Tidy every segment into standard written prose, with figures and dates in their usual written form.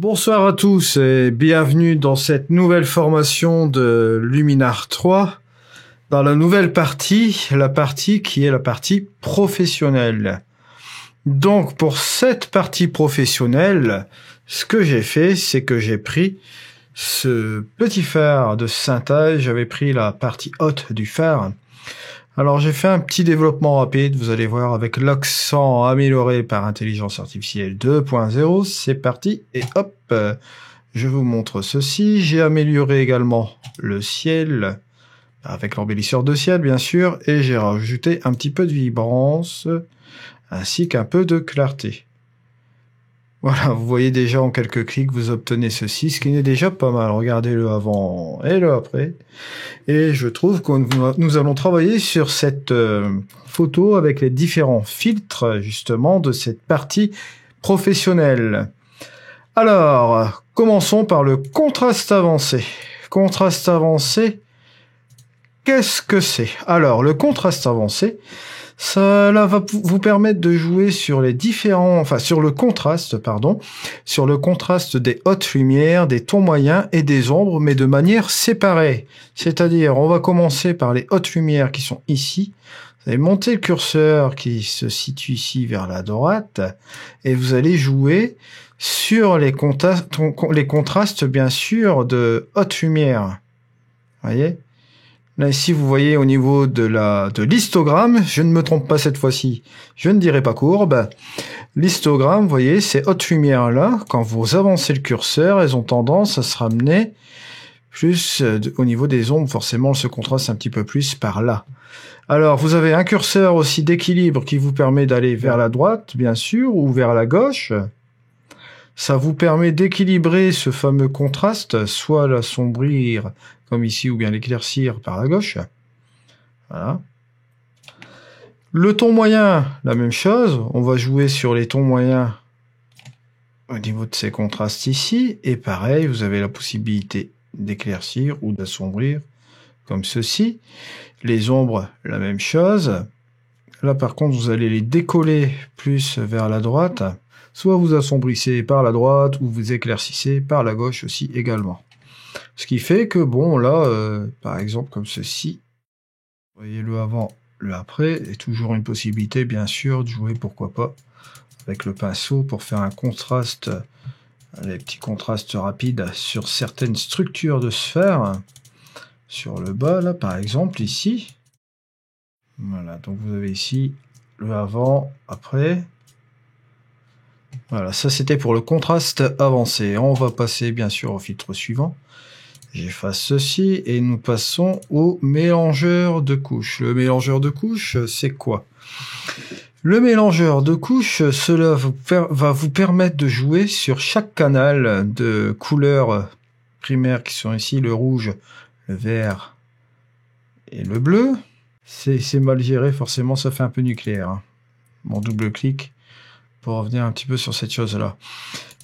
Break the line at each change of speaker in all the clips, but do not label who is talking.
Bonsoir à tous et bienvenue dans cette nouvelle formation de Luminar 3, dans la nouvelle partie, la partie qui est la partie professionnelle. Donc pour cette partie professionnelle, ce que j'ai fait, c'est que j'ai pris ce petit phare de synthèse, j'avais pris la partie haute du phare. Alors j'ai fait un petit développement rapide, vous allez voir, avec l'accent amélioré par intelligence artificielle 2.0, c'est parti, et hop, je vous montre ceci. J'ai amélioré également le ciel, avec l'embellisseur de ciel bien sûr, et j'ai rajouté un petit peu de vibrance, ainsi qu'un peu de clarté. Voilà, vous voyez déjà en quelques clics, vous obtenez ceci, ce qui est déjà pas mal. Regardez le avant et le après. Et je trouve que nous allons travailler sur cette photo avec les différents filtres, justement, de cette partie professionnelle. Alors, commençons par le contraste avancé. Contraste avancé, qu'est-ce que c'est? Alors, le contraste avancé, cela va vous permettre de jouer sur les différents, sur le contraste des hautes lumières, des tons moyens et des ombres, mais de manière séparée. C'est-à-dire, on va commencer par les hautes lumières qui sont ici. Vous allez monter le curseur qui se situe ici vers la droite, et vous allez jouer sur les contrastes, bien sûr, de haute lumière. Voyez? Là, ici, vous voyez au niveau de l'histogramme, je ne me trompe pas cette fois-ci, je ne dirai pas courbe. L'histogramme, vous voyez, ces hautes lumières-là, quand vous avancez le curseur, elles ont tendance à se ramener plus au niveau des ombres, forcément, elles se contrastent un petit peu plus par là. Alors, vous avez un curseur aussi d'équilibre qui vous permet d'aller vers la droite, bien sûr, ou vers la gauche. Ça vous permet d'équilibrer ce fameux contraste, soit l'assombrir comme ici, ou bien l'éclaircir par la gauche. Voilà. Le ton moyen, la même chose. On va jouer sur les tons moyens au niveau de ces contrastes ici. Et pareil, vous avez la possibilité d'éclaircir ou d'assombrir comme ceci. Les ombres, la même chose. Là, par contre, vous allez les décoller plus vers la droite. Soit vous assombrissez par la droite, ou vous éclaircissez par la gauche aussi également. Ce qui fait que, bon, là, par exemple, comme ceci, vous voyez le avant, le après, et toujours une possibilité, bien sûr, de jouer, pourquoi pas, avec le pinceau pour faire un contraste, des petits contrastes rapides sur certaines structures de sphère. Sur le bas, là, par exemple, ici. Voilà, donc vous avez ici le avant, après. Voilà, ça c'était pour le contraste avancé. On va passer, bien sûr, au filtre suivant. J'efface ceci et nous passons au mélangeur de couches. Le mélangeur de couches, c'est quoi? Le mélangeur de couches, cela va vous permettre de jouer sur chaque canal de couleurs primaires qui sont ici, le rouge, le vert et le bleu. C'est mal géré, forcément, ça fait un peu nucléaire. Mon double-clic pour revenir un petit peu sur cette chose-là.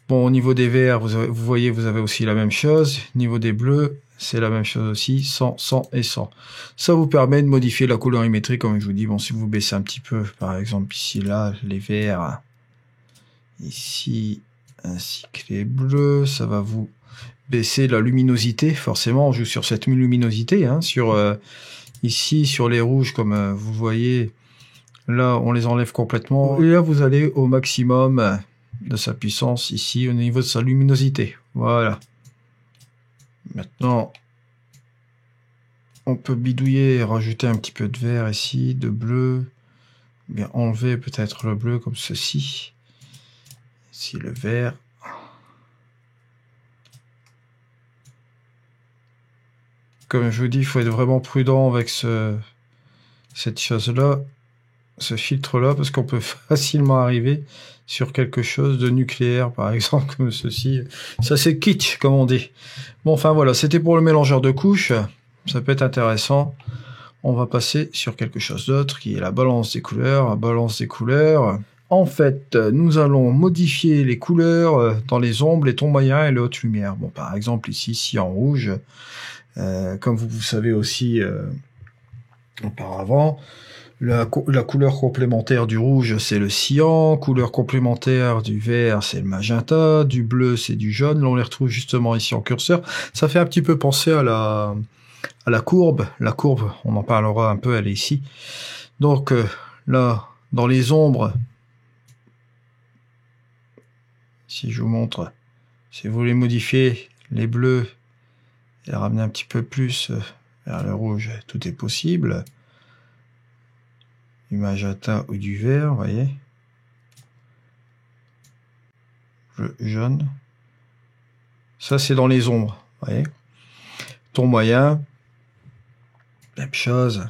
Bon, au niveau des verts, vous voyez, vous avez aussi la même chose. Au niveau des bleus, c'est la même chose aussi, 100, 100 et 100. Ça vous permet de modifier la colorimétrie, comme je vous dis. Bon, si vous baissez un petit peu, par exemple ici, là, les verts, ici, ainsi que les bleus, ça va vous baisser la luminosité. Forcément, on joue sur cette luminosité, hein, ici, sur les rouges, comme vous voyez, là, on les enlève complètement. Et là, vous allez au maximum de sa puissance ici au niveau de sa luminosité. Voilà. Maintenant, on peut bidouiller et rajouter un petit peu de vert ici, de bleu. Bien enlever peut-être le bleu comme ceci. Ici le vert. Comme je vous dis, il faut être vraiment prudent avec cette chose-là, ce filtre-là, parce qu'on peut facilement arriver sur quelque chose de nucléaire, par exemple, comme ceci. Ça, c'est kitsch, comme on dit. Bon, enfin, voilà, c'était pour le mélangeur de couches. Ça peut être intéressant. On va passer sur quelque chose d'autre, qui est la balance des couleurs. La balance des couleurs. En fait, nous allons modifier les couleurs dans les ombres, les tons moyens et les hautes lumières. Bon, par exemple, ici en rouge, comme vous savez aussi auparavant, La couleur complémentaire du rouge, c'est le cyan. Couleur complémentaire du vert, c'est le magenta. Du bleu, c'est du jaune. Là, on les retrouve justement ici en curseur. Ça fait un petit peu penser à la courbe. La courbe, on en parlera un peu, elle est ici. Donc là, dans les ombres, si je vous montre, si vous voulez modifier les bleus et ramener un petit peu plus vers le rouge, tout est possible. Du magenta ou du vert, vous voyez. Le jaune. Ça, c'est dans les ombres, vous voyez. Ton moyen, même chose.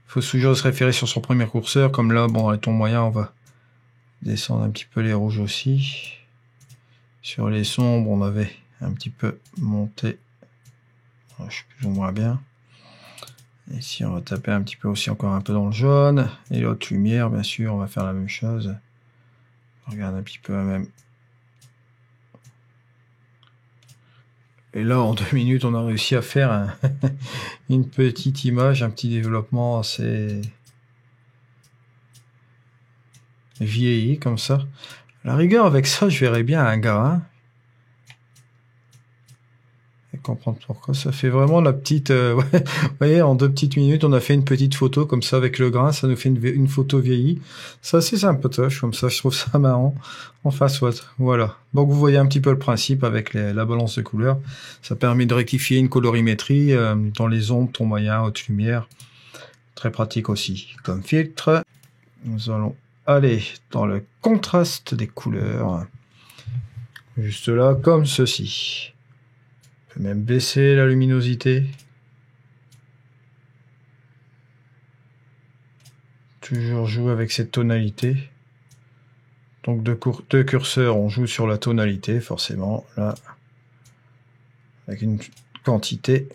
Il faut toujours se référer sur son premier curseur, comme là, bon, avec ton moyen, on va descendre un petit peu les rouges aussi. Sur les sombres, on avait un petit peu monté. Je suis plus ou moins bien. Ici, on va taper un petit peu aussi encore un peu dans le jaune. Et l'autre lumière, bien sûr, on va faire la même chose. On regarde un petit peu la même. Et là, en 2 minutes, on a réussi à faire une petite image, un petit développement assez vieilli, comme ça. À la rigueur, avec ça, je verrais bien un grain. Et comprendre pourquoi. Ça fait vraiment la petite... ouais, vous voyez, en 2 petites minutes, on a fait une petite photo comme ça avec le grain. Ça nous fait une photo vieillie. C'est assez sympatoche, comme ça. Je trouve ça marrant. Enfin, soit. Voilà. Donc, vous voyez un petit peu le principe avec la balance de couleurs. Ça permet de rectifier une colorimétrie dans les ombres, ton moyen, haute lumière. Très pratique aussi. Comme filtre, nous allons aller dans le contraste des couleurs. Juste là, comme ceci. On peut même baisser la luminosité. Toujours jouer avec cette tonalité. Donc deux curseurs, on joue sur la tonalité, forcément. Là, avec une quantité.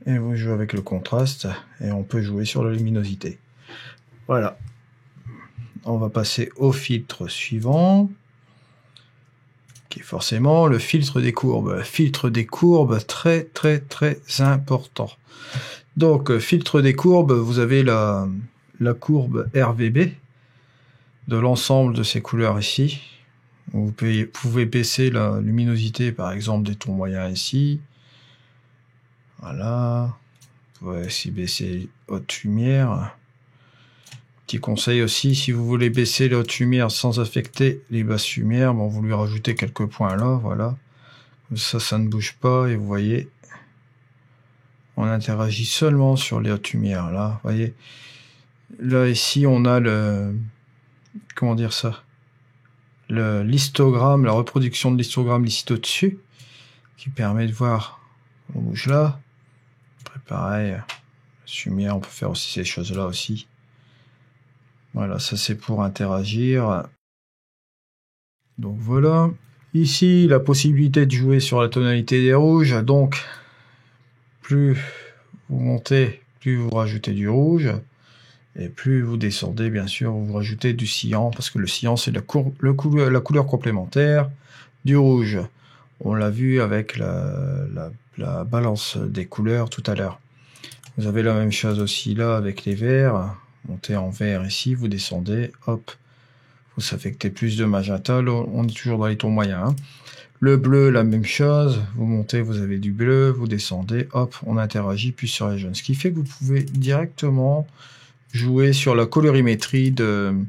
Et vous jouez avec le contraste. Et on peut jouer sur la luminosité. Voilà. On va passer au filtre suivant. Qui est forcément le filtre des courbes. Filtre des courbes, très très très important. Donc, filtre des courbes, vous avez la courbe RVB de l'ensemble de ces couleurs ici. Vous pouvez baisser la luminosité, par exemple, des tons moyens ici. Voilà. Vous pouvez aussi baisser haute lumière. Petit conseil aussi, si vous voulez baisser les hautes lumières sans affecter les basses lumières, bon, vous lui rajoutez quelques points là, voilà. Ça ne bouge pas, et vous voyez, on interagit seulement sur les hautes lumières, là, vous voyez. Là, ici, on a comment dire ça? L'histogramme, la reproduction de l'histogramme ici au-dessus, qui permet de voir, on bouge là. Après, pareil, lumière, on peut faire aussi ces choses-là aussi. Voilà, ça c'est pour interagir. Donc voilà. Ici, la possibilité de jouer sur la tonalité des rouges. Donc, plus vous montez, plus vous rajoutez du rouge. Et plus vous descendez, bien sûr, vous rajoutez du cyan. Parce que le cyan, c'est la couleur complémentaire du rouge. On l'a vu avec la balance des couleurs tout à l'heure. Vous avez la même chose aussi là avec les verts. Montez en vert ici, vous descendez, hop, vous affectez plus de magenta, là, on est toujours dans les tons moyens. Hein. Le bleu, la même chose, vous montez, vous avez du bleu, vous descendez, hop, on interagit plus sur les jaunes. Ce qui fait que vous pouvez directement jouer sur la colorimétrie de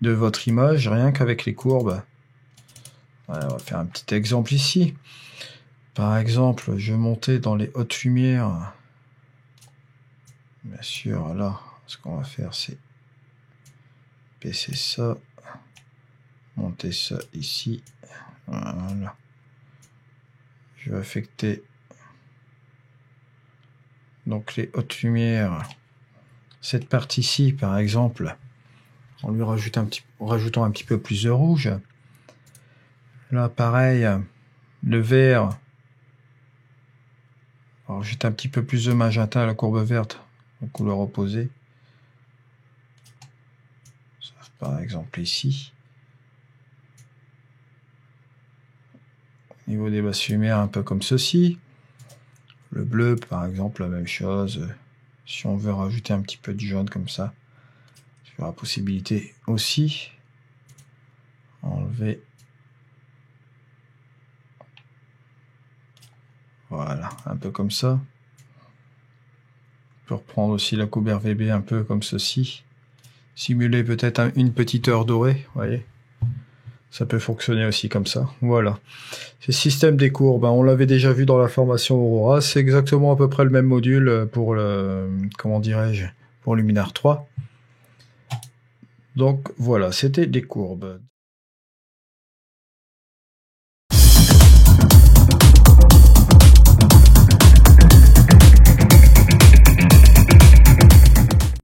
votre image, rien qu'avec les courbes. Ouais, on va faire un petit exemple ici. Par exemple, je montais dans les hautes lumières. Bien sûr, là, ce qu'on va faire, c'est baisser ça, monter ça ici. Voilà. Je vais affecter donc les hautes lumières. Cette partie-ci, par exemple, en lui rajoutant un petit peu plus de rouge. Là, pareil, le vert. On rajoute un petit peu plus de magenta à la courbe verte, en couleur opposée. Sauf par exemple ici. Au niveau des basses lumières, un peu comme ceci. Le bleu, par exemple, la même chose. Si on veut rajouter un petit peu de jaune comme ça, sur la possibilité aussi. Enlever. Voilà, un peu comme ça. On peut reprendre aussi la couleur RGB un peu comme ceci. Simuler peut-être une petite heure dorée, vous voyez. Ça peut fonctionner aussi comme ça. Voilà. C'est système des courbes. On l'avait déjà vu dans la formation Aurora. C'est exactement à peu près le même module pour le, comment dirais-je, pour Luminar 3. Donc voilà, c'était des courbes.